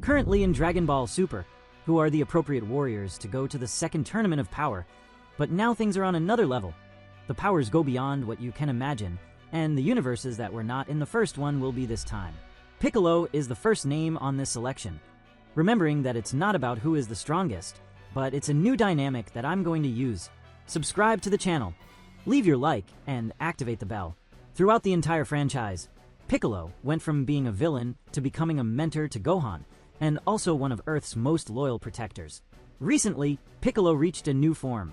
currently in Dragon Ball Super, who are the appropriate warriors to go to the second tournament of power. But now things are on another level. The powers go beyond what you can imagine, and the universes that were not in the first one will be this time. Piccolo is the first name on this selection, remembering that it's not about who is the strongest, but it's a new dynamic that I'm going to use. Subscribe to the channel, leave your like, and activate the bell. Throughout the entire franchise, Piccolo went from being a villain to becoming a mentor to Gohan, and also one of Earth's most loyal protectors. Recently, Piccolo reached a new form,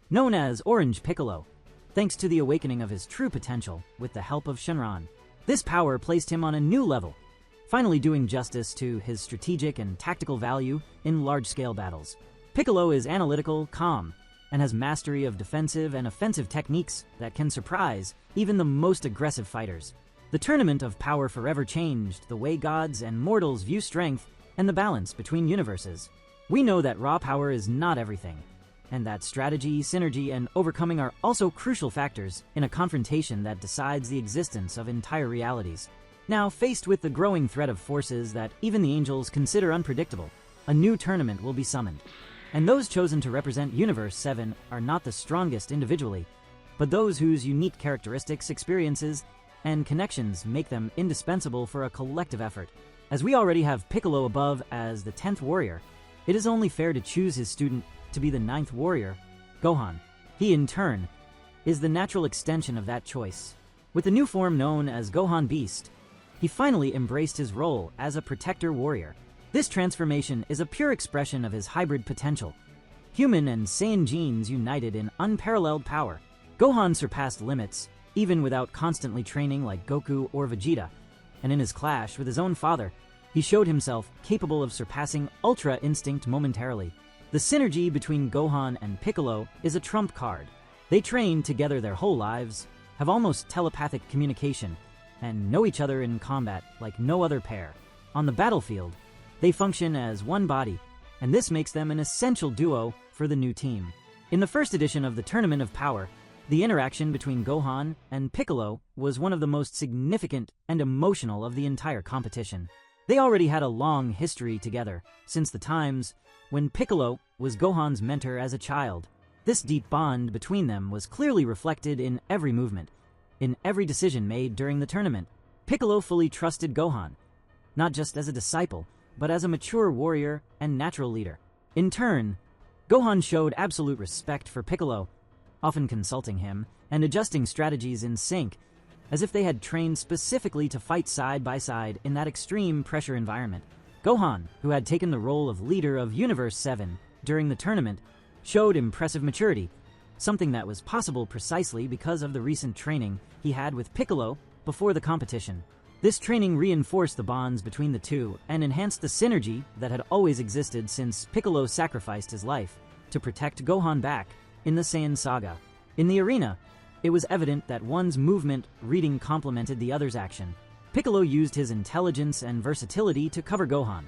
known as Orange Piccolo, thanks to the awakening of his true potential with the help of Shenron. This power placed him on a new level, finally doing justice to his strategic and tactical value in large-scale battles. Piccolo is analytical, calm, and has mastery of defensive and offensive techniques that can surprise even the most aggressive fighters. The Tournament of Power forever changed the way gods and mortals view strength and the balance between universes. We know that raw power is not everything, and that strategy, synergy, and overcoming are also crucial factors in a confrontation that decides the existence of entire realities. Now, faced with the growing threat of forces that even the angels consider unpredictable, a new tournament will be summoned. And those chosen to represent Universe 7 are not the strongest individually, but those whose unique characteristics, experiences, and connections make them indispensable for a collective effort. As we already have Piccolo above as the 10th warrior, it is only fair to choose his student to be the 9th warrior, Gohan. He, in turn, is the natural extension of that choice. With the new form known as Gohan Beast, he finally embraced his role as a protector warrior. This transformation is a pure expression of his hybrid potential. Human and Saiyan genes united in unparalleled power. Gohan surpassed limits, even without constantly training like Goku or Vegeta, and in his clash with his own father, he showed himself capable of surpassing Ultra Instinct momentarily. The synergy between Gohan and Piccolo is a trump card. They train together their whole lives, have almost telepathic communication, and know each other in combat like no other pair. On the battlefield, they function as one body, and this makes them an essential duo for the new team. In the first edition of the Tournament of Power, the interaction between Gohan and Piccolo was one of the most significant and emotional of the entire competition. They already had a long history together, since the times when Piccolo was Gohan's mentor as a child. This deep bond between them was clearly reflected in every movement, in every decision made during the tournament. Piccolo fully trusted Gohan, not just as a disciple, but as a mature warrior and natural leader. In turn, Gohan showed absolute respect for Piccolo, often consulting him and adjusting strategies in sync, as if they had trained specifically to fight side by side in that extreme pressure environment. Gohan, who had taken the role of leader of Universe 7 during the tournament, showed impressive maturity, something that was possible precisely because of the recent training he had with Piccolo before the competition. This training reinforced the bonds between the two and enhanced the synergy that had always existed since Piccolo sacrificed his life to protect Gohan back in the Saiyan saga. In the arena, it was evident that one's movement reading complemented the other's action. Piccolo used his intelligence and versatility to cover Gohan,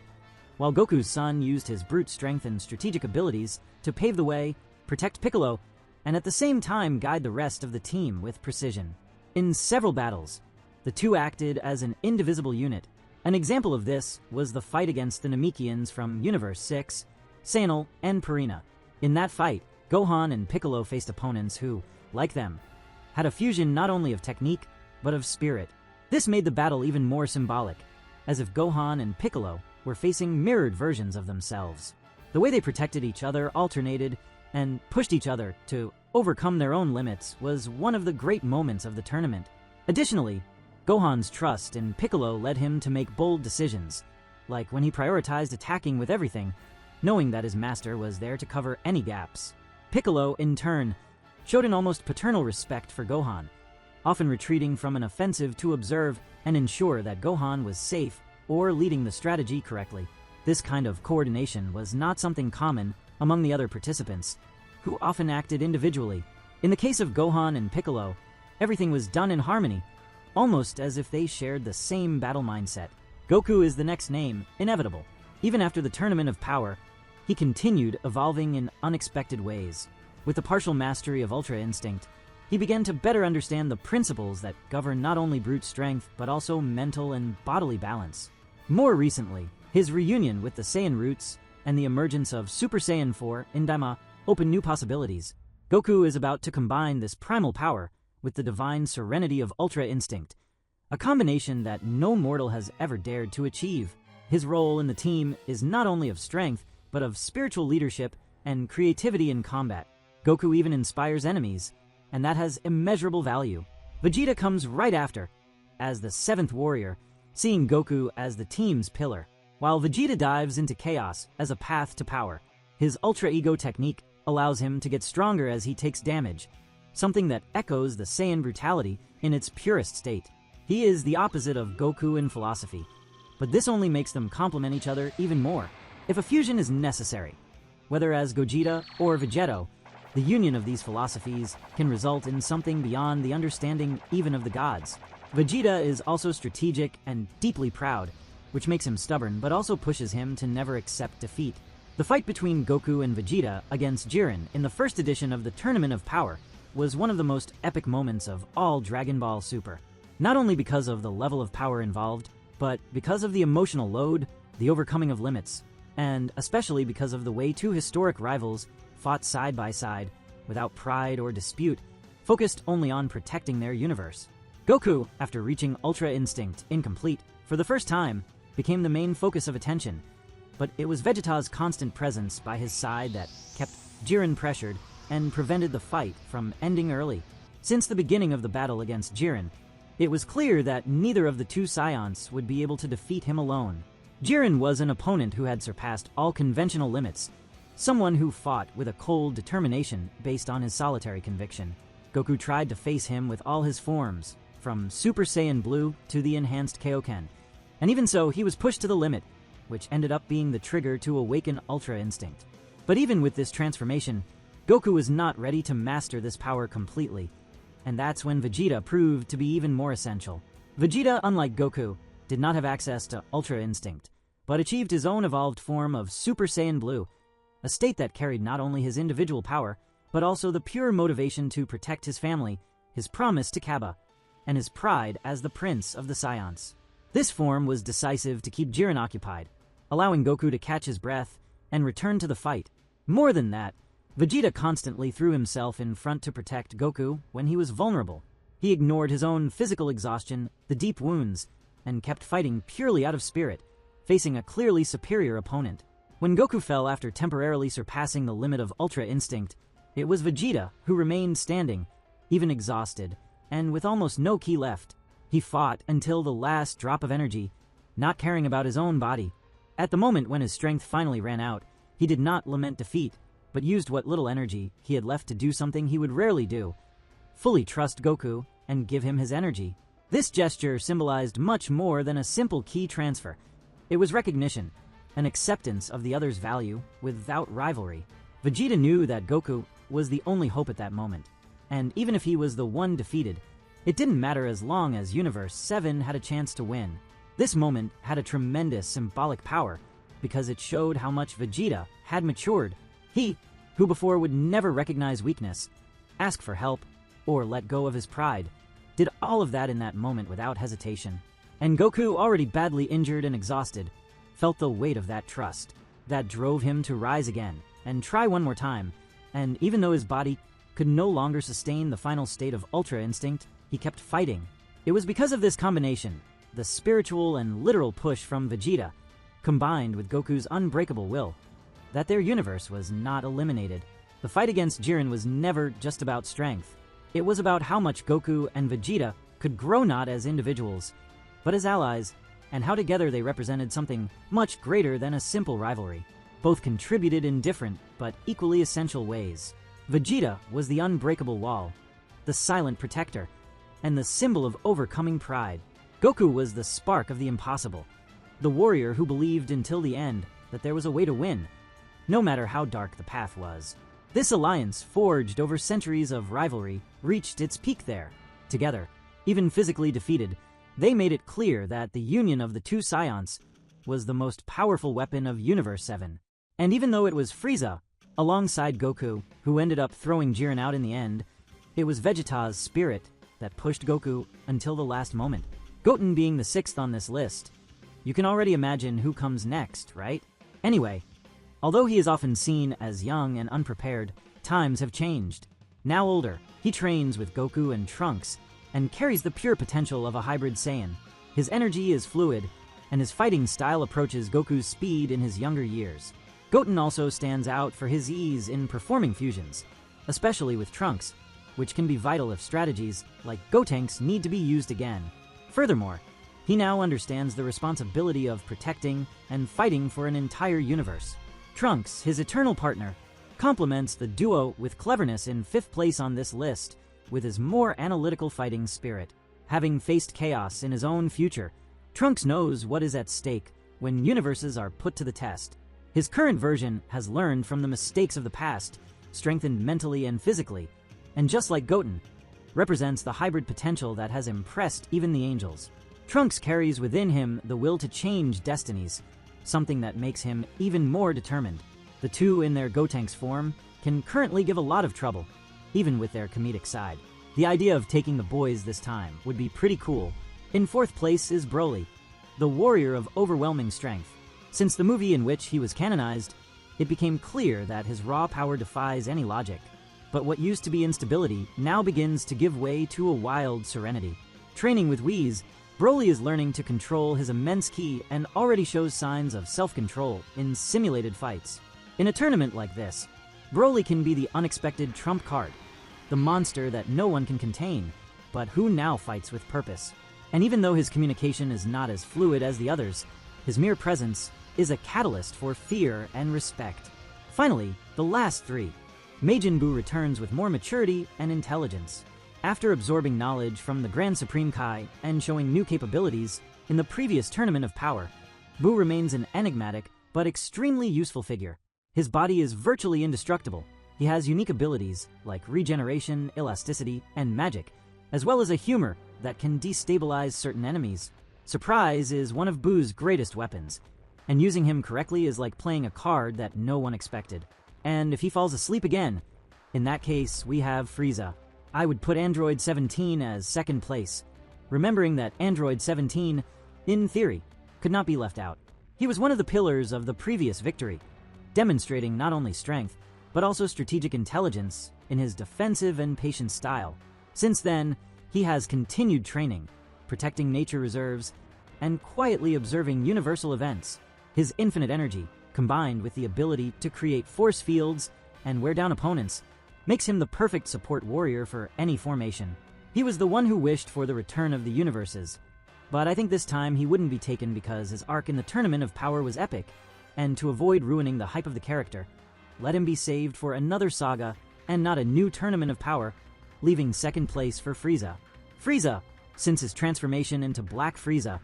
while Goku's son used his brute strength and strategic abilities to pave the way, protect Piccolo, and at the same time guide the rest of the team with precision. In several battles, the two acted as an indivisible unit. An example of this was the fight against the Namekians from Universe 6, Sanal and Purina. In that fight, Gohan and Piccolo faced opponents who, like them, had a fusion not only of technique, but of spirit. This made the battle even more symbolic, as if Gohan and Piccolo were facing mirrored versions of themselves. The way they protected each other, alternated, and pushed each other to overcome their own limits was one of the great moments of the tournament. Additionally, Gohan's trust in Piccolo led him to make bold decisions, like when he prioritized attacking with everything, knowing that his master was there to cover any gaps. Piccolo, in turn, showed an almost paternal respect for Gohan, often retreating from an offensive to observe and ensure that Gohan was safe or leading the strategy correctly. This kind of coordination was not something common among the other participants, who often acted individually. In the case of Gohan and Piccolo, everything was done in harmony, almost as if they shared the same battle mindset. Goku is the next name, inevitable. Even after the Tournament of Power, he continued evolving in unexpected ways. With the partial mastery of Ultra Instinct, he began to better understand the principles that govern not only brute strength, but also mental and bodily balance. More recently, His reunion with the Saiyan roots and the emergence of Super Saiyan 4 in Daima open new possibilities. Goku is about to combine this primal power with the divine serenity of Ultra Instinct, a combination that no mortal has ever dared to achieve. His role in the team is not only of strength, but of spiritual leadership and creativity in combat. Goku even inspires enemies, and that has immeasurable value. Vegeta comes right after, as the 7th warrior, seeing Goku as the team's pillar, while Vegeta dives into chaos as a path to power. His Ultra Ego technique allows him to get stronger as he takes damage, something that echoes the Saiyan brutality in its purest state. He is the opposite of Goku in philosophy, but this only makes them complement each other even more. If a fusion is necessary, whether as Gogeta or Vegeto, the union of these philosophies can result in something beyond the understanding even of the gods. Vegeta is also strategic and deeply proud, which makes him stubborn but also pushes him to never accept defeat. The fight between Goku and Vegeta against Jiren in the first edition of the Tournament of Power was one of the most epic moments of all Dragon Ball Super. Not only because of the level of power involved, but because of the emotional load, the overcoming of limits, and especially because of the way two historic rivals fought side by side, without pride or dispute, focused only on protecting their universe. Goku, after reaching Ultra Instinct incomplete for the first time, became the main focus of attention, but it was Vegeta's constant presence by his side that kept Jiren pressured and prevented the fight from ending early. Since the beginning of the battle against Jiren, it was clear that neither of the two Saiyans would be able to defeat him alone. Jiren was an opponent who had surpassed all conventional limits, someone who fought with a cold determination based on his solitary conviction. Goku tried to face him with all his forms, from Super Saiyan Blue to the enhanced Kaioken, and even so, he was pushed to the limit, which ended up being the trigger to awaken Ultra Instinct. But even with this transformation, Goku was not ready to master this power completely, and that's when Vegeta proved to be even more essential. Vegeta, unlike Goku, did not have access to Ultra Instinct, but achieved his own evolved form of Super Saiyan Blue, a state that carried not only his individual power, but also the pure motivation to protect his family, his promise to Kaba, and his pride as the Prince of the Saiyans. This form was decisive to keep Jiren occupied, allowing Goku to catch his breath and return to the fight. More than that, Vegeta constantly threw himself in front to protect Goku when he was vulnerable. He ignored his own physical exhaustion, the deep wounds, and kept fighting purely out of spirit, facing a clearly superior opponent. When Goku fell after temporarily surpassing the limit of Ultra Instinct, it was Vegeta who remained standing, even exhausted, and with almost no ki left. He fought until the last drop of energy, not caring about his own body. At the moment when his strength finally ran out, he did not lament defeat, but used what little energy he had left to do something he would rarely do: fully trust Goku and give him his energy. This gesture symbolized much more than a simple ki transfer. It was recognition, an acceptance of the other's value without rivalry. Vegeta knew that Goku was the only hope at that moment, and even if he was the one defeated, it didn't matter as long as Universe 7 had a chance to win. This moment had a tremendous symbolic power because it showed how much Vegeta had matured. He, who before would never recognize weakness, ask for help, or let go of his pride, did all of that in that moment without hesitation. And Goku, already badly injured and exhausted, felt the weight of that trust that drove him to rise again and try one more time. And even though his body could no longer sustain the final state of Ultra Instinct, he kept fighting. It was because of this combination, the spiritual and literal push from Vegeta, combined with Goku's unbreakable will, that their universe was not eliminated. The fight against Jiren was never just about strength. It was about how much Goku and Vegeta could grow not as individuals, but as allies, and how together they represented something much greater than a simple rivalry. Both contributed in different but equally essential ways. Vegeta was the unbreakable wall, the silent protector, and the symbol of overcoming pride. Goku was the spark of the impossible, the warrior who believed until the end that there was a way to win, no matter how dark the path was. This alliance, forged over centuries of rivalry, reached its peak there. Together, even physically defeated, they made it clear that the union of the two Saiyans was the most powerful weapon of Universe 7. And even though it was FRIEZA, alongside Goku, who ended up throwing Jiren out in the end, it was Vegeta's spirit that pushed Goku until the last moment. Goten being the 6th on this list, You can already imagine who comes next, right? Anyway, although he is often seen as young and unprepared, times have changed. Now older, he trains with Goku and Trunks and carries the pure potential of a hybrid Saiyan. His energy is fluid, and his fighting style approaches Goku's speed in his younger years. Goten also stands out for his ease in performing fusions, especially with Trunks, which can be vital if strategies like Gotenks need to be used again. Furthermore, he now understands the responsibility of protecting and fighting for an entire universe. Trunks, his eternal partner, complements the duo with cleverness in 5th place on this list with his more analytical fighting spirit. Having faced chaos in his own future, Trunks knows what is at stake when universes are put to the test. His current version has learned from the mistakes of the past, strengthened mentally and physically, and just like Goten, represents the hybrid potential that has impressed even the angels. Trunks carries within him the will to change destinies, something that makes him even more determined. The two in their Gotenks form can currently give a lot of trouble, even with their comedic side. The idea of taking the boys this time would be pretty cool. In 4th place is Broly, the warrior of overwhelming strength. Since the movie in which he was canonized, it became clear that his raw power defies any logic. But what used to be instability now begins to give way to a wild serenity. Training with Whis, Broly is learning to control his immense ki and already shows signs of self-control in simulated fights. In a tournament like this, Broly can be the unexpected trump card, the monster that no one can contain, but who now fights with purpose. And even though his communication is not as fluid as the others, his mere presence is a catalyst for fear and respect. Finally, the last 3. Majin Buu returns with more maturity and intelligence. After absorbing knowledge from the Grand Supreme Kai and showing new capabilities in the previous Tournament of Power, Buu remains an enigmatic but extremely useful figure. His body is virtually indestructible. He has unique abilities like regeneration, elasticity, and magic, as well as a humor that can destabilize certain enemies. Surprise is one of Buu's greatest weapons, and using him correctly is like playing a card that no one expected. And if he falls asleep again, in that case we have FRIEZA. I would put Android 17 as 2nd place, remembering that Android 17, in theory, could not be left out. He was one of the pillars of the previous victory, demonstrating not only strength, but also strategic intelligence in his defensive and patient style. Since then, he has continued training, protecting nature reserves, and quietly observing universal events. His infinite energy, combined with the ability to create force fields and wear down opponents, makes him the perfect support warrior for any formation. He was the one who wished for the return of the universes, but I think this time he wouldn't be taken because his arc in the Tournament of Power was epic, and to avoid ruining the hype of the character, let him be saved for another saga and not a new Tournament of Power, leaving 2nd place for FRIEZA. FRIEZA, since his transformation into Black FRIEZA,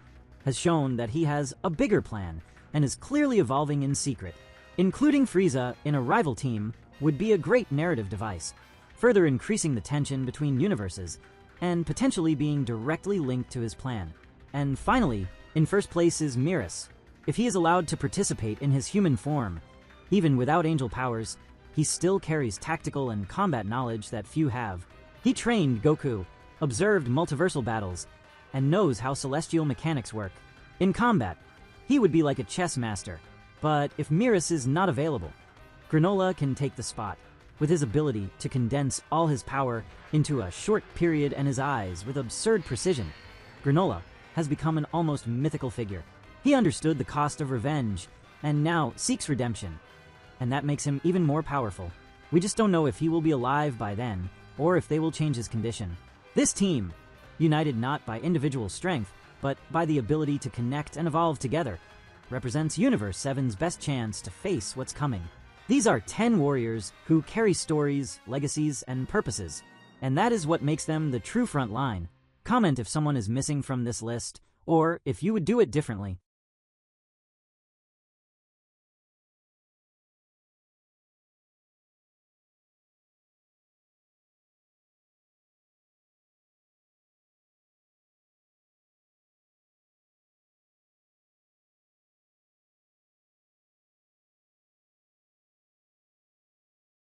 has shown that he has a bigger plan and is clearly evolving in secret. Including FRIEZA in a rival team would be a great narrative device, further increasing the tension between universes and potentially being directly linked to his plan. And finally, in 1st place is Myrus. If he is allowed to participate in his human form, even without angel powers, he still carries tactical and combat knowledge that few have. He trained Goku, observed multiversal battles, and knows how celestial mechanics work. In combat, he would be like a chess master, but if Myrus is not available, GRANOAH can take the spot, with his ability to condense all his power into a short period and his eyes with absurd precision. GRANOAH has become an almost mythical figure. He understood the cost of revenge, and now seeks redemption, and that makes him even more powerful. We just don't know if he will be alive by then, or if they will change his condition. This team, united not by individual strength, but by the ability to connect and evolve together, represents Universe 7's best chance to face what's coming. These are 10 warriors who carry stories, legacies, and purposes, and that is what makes them the true front line. Comment if someone is missing from this list, or if you would do it differently.